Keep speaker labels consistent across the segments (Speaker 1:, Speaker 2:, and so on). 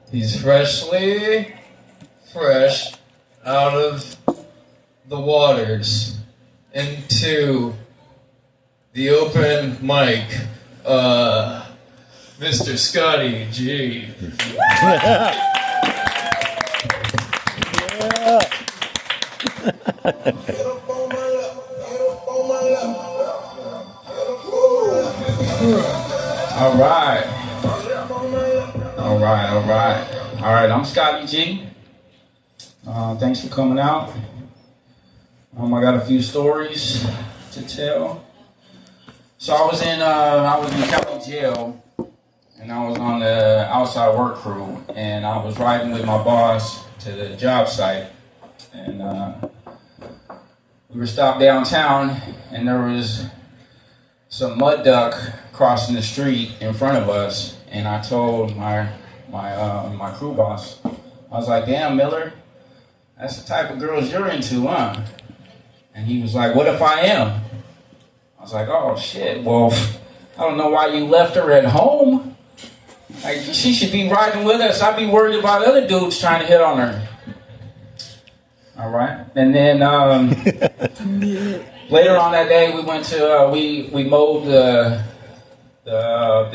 Speaker 1: He's fresh out of the waters into the open mic. Mr. Scotty G.
Speaker 2: All right, I'm Scotty G. Thanks for coming out. I got a few stories to tell. So I was in county jail, and I was on the outside work crew, and I was riding with my boss to the job site, and we were stopped downtown, and there was some mud duck crossing the street in front of us, and I told my crew boss, I was like, "Damn, Miller, that's the type of girls you're into, huh?" And he was like, "What if I am?" I was like, "Oh shit, well, I don't know why you left her at home. Like, she should be riding with us. I'd be worried about other dudes trying to hit on her." All right, and then later on that day, we went to we mowed the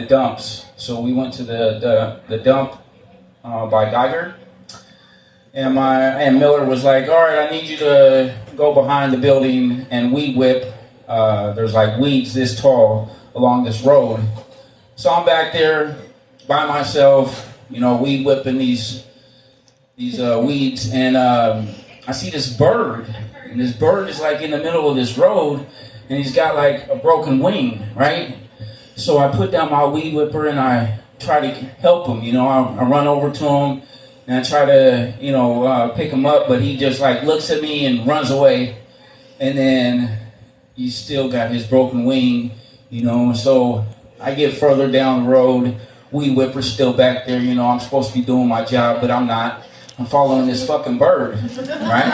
Speaker 2: dumps. So we went to the dump by Geiger, and Miller was like, "All right, I need you to go behind the building and weed whip. There's like weeds this tall along this road." So I'm back there by myself, weed whipping these weeds, and I see this bird, and this bird is like in the middle of this road, and he's got like a broken wing, right? So I put down my weed whipper and I try to help him, I run over to him and I try to, pick him up, but he just like looks at me and runs away. And then he's still got his broken wing, so I get further down the road, weed whipper's still back there, I'm supposed to be doing my job, but I'm not. I'm following this fucking bird, right?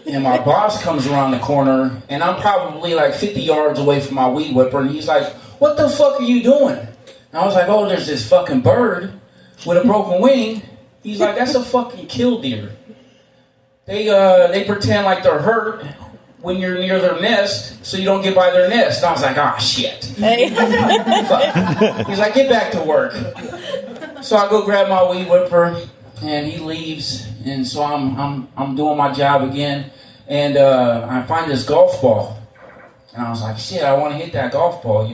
Speaker 2: And my boss comes around the corner, and I'm probably like 50 yards away from my weed whipper, and he's like, "What the fuck are you doing?" And I was like, "Oh, there's this fucking bird with a broken wing." He's like, "That's a fucking killdeer. They pretend like they're hurt when you're near their nest, so you don't get by their nest." And I was like, "Ah, shit." Fuck. He's like, "Get back to work." So I go grab my weed whipper, and he leaves, and so I'm doing my job again, and I find this golf ball, and I was like, "Shit, I want to hit that golf ball,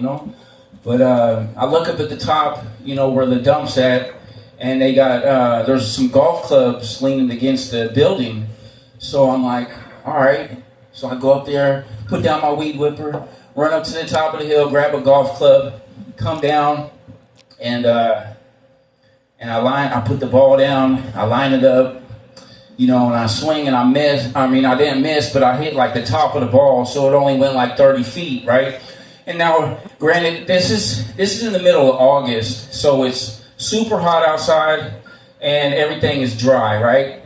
Speaker 2: But I look up at the top, where the dump's at, and they got there's some golf clubs leaning against the building. So I'm like, all right. So I go up there, put down my weed whipper, run up to the top of the hill, grab a golf club, come down, and I put the ball down, I line it up, and I swing and I miss. I mean, I didn't miss, but I hit like the top of the ball, so it only went like 30 feet, right? And now, granted, this is in the middle of August, so it's super hot outside and everything is dry, right?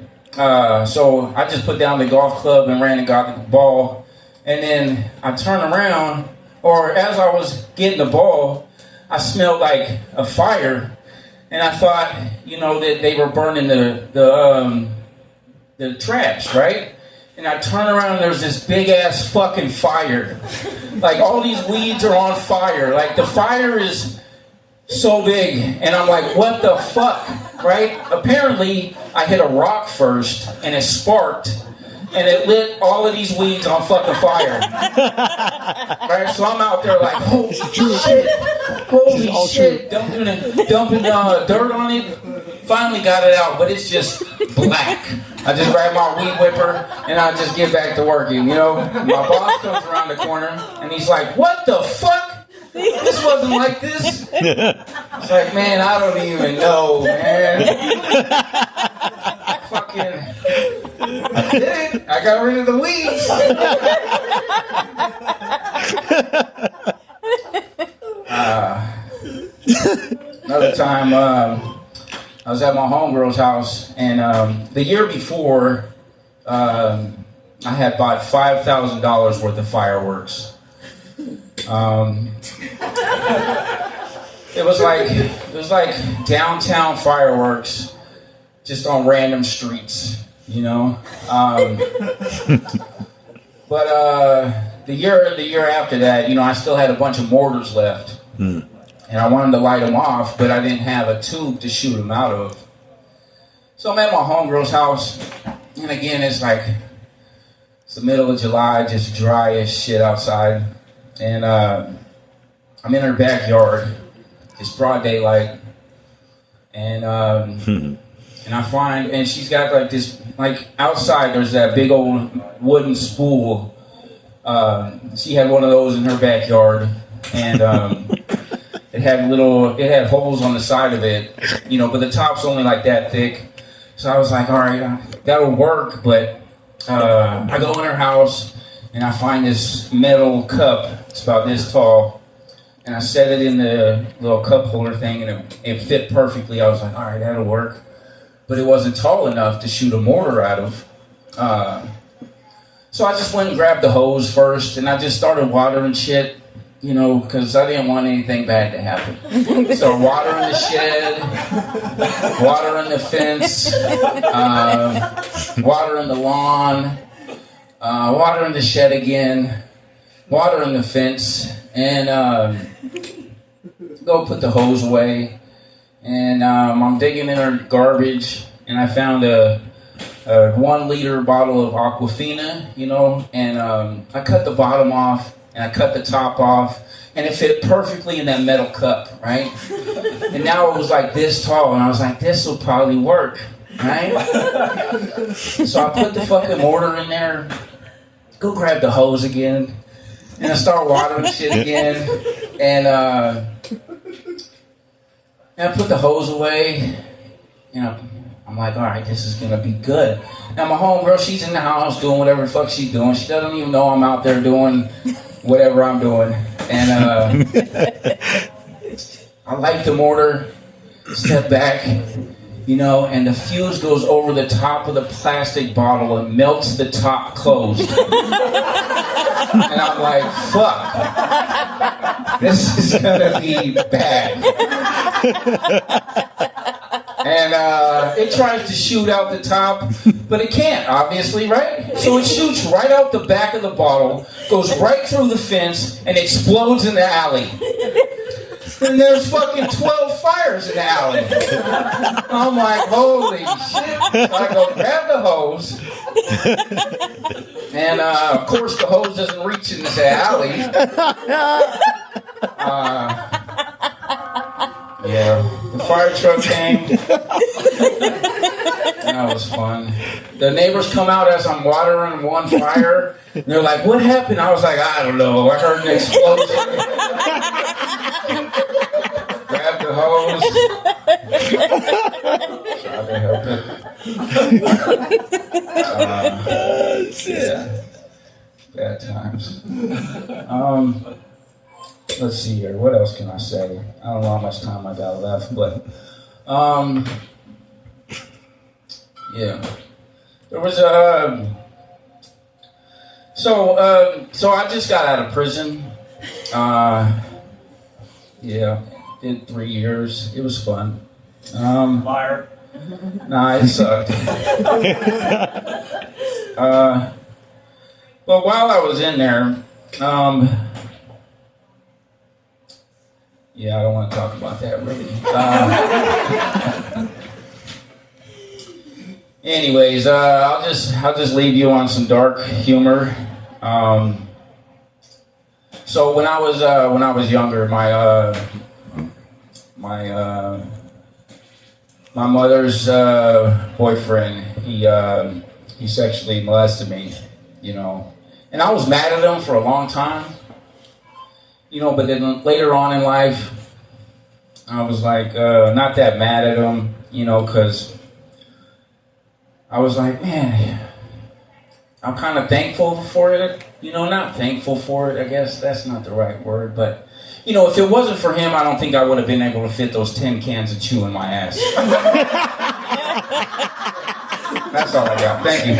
Speaker 2: So I just put down the golf club and ran and got the ball, and then I turn around, or as I was getting the ball, I smelled like a fire. And I thought, that they were burning the trash, right? And I turn around and there's this big ass fucking fire. Like all these weeds are on fire. Like the fire is so big. And I'm like, what the fuck, right? Apparently I hit a rock first and it sparked. And it lit all of these weeds on fucking fire. Right? So I'm out there like, holy shit. Holy shit. Dumping dirt on it. Finally got it out, but it's just black. I just grab my weed whipper and I just get back to working, My boss comes around the corner and he's like, "What the fuck? This wasn't like this." It's like, man, I don't even know, man. Fucking... I did it. I got rid of the weeds. Another time, I was at my homegirl's house, and the year before, I had bought $5,000 worth of fireworks. It was like downtown fireworks, just on random streets, you know. But the year after that, you know, I still had a bunch of mortars left, and I wanted to light them off, but I didn't have a tube to shoot them out of. So I'm at my homegirl's house, and again, it's the middle of July, just dry as shit outside, and I'm in her backyard. It's broad daylight, and I find, and she's got like this, like outside there's that big old wooden spool. She had one of those in her backyard, and it had holes on the side of it, you know, but the top's only like that thick. So I was like, all right, that'll work. But I go in her house and I find this metal cup. It's about this tall. And I set it in the little cup holder thing, and it fit perfectly. I was like, all right, that'll work. But it wasn't tall enough to shoot a mortar out of. So I just went and grabbed the hose first, and I just started watering shit, you know, because I didn't want anything bad to happen. So watering the shed, watering the fence, watering the lawn, watering the shed again, watering the fence, and go put the hose away. And I'm digging in her garbage, and I found a 1 liter bottle of Aquafina, you know, and I cut the bottom off, and I cut the top off, and it fit perfectly in that metal cup, right? And now it was like this tall, and I was like, this will probably work, right? So I put the fucking mortar in there, go grab the hose again, and I start watering shit again, and I put the hose away, you know. I'm like, all right, this is gonna be good. Now my homegirl, she's in the house doing whatever the fuck she's doing. She doesn't even know I'm out there doing whatever I'm doing. And I light the mortar, step back, you know, and the fuse goes over the top of the plastic bottle and melts the top closed. And I'm like, fuck, this is gonna be bad. And it tries to shoot out the top, but it can't, obviously, right? So it shoots right out the back of the bottle, goes right through the fence, and explodes in the alley. And there's fucking 12 fires in the alley. I'm like, holy shit. So I go grab the hose. And, of course, the hose doesn't reach into the alley. Yeah, the fire truck came. That was fun. The neighbors come out as I'm watering one fire. And they're like, what happened? I was like, I don't know. I heard an explosion. Grabbed the hose. Tried to help it. Yeah. Bad times. Let's see here. What else can I say? I don't know how much time I got left, but yeah. There was so I just got out of prison. Yeah, did 3 years. It was fun.
Speaker 3: Liar.
Speaker 2: Nah, it sucked. But while I was in there, yeah, I don't want to talk about that really. Anyways, I'll just leave you on some dark humor. So when I was younger, my mother's boyfriend, he sexually molested me, you know, and I was mad at him for a long time. You know, but then later on in life, I was like, not that mad at him, you know, because I was like, man, I'm kind of thankful for it. You know, not thankful for it, I guess that's not the right word. But, you know, if it wasn't for him, I don't think I would have been able to fit those 10 cans of chew in my ass. That's all I got. Thank you.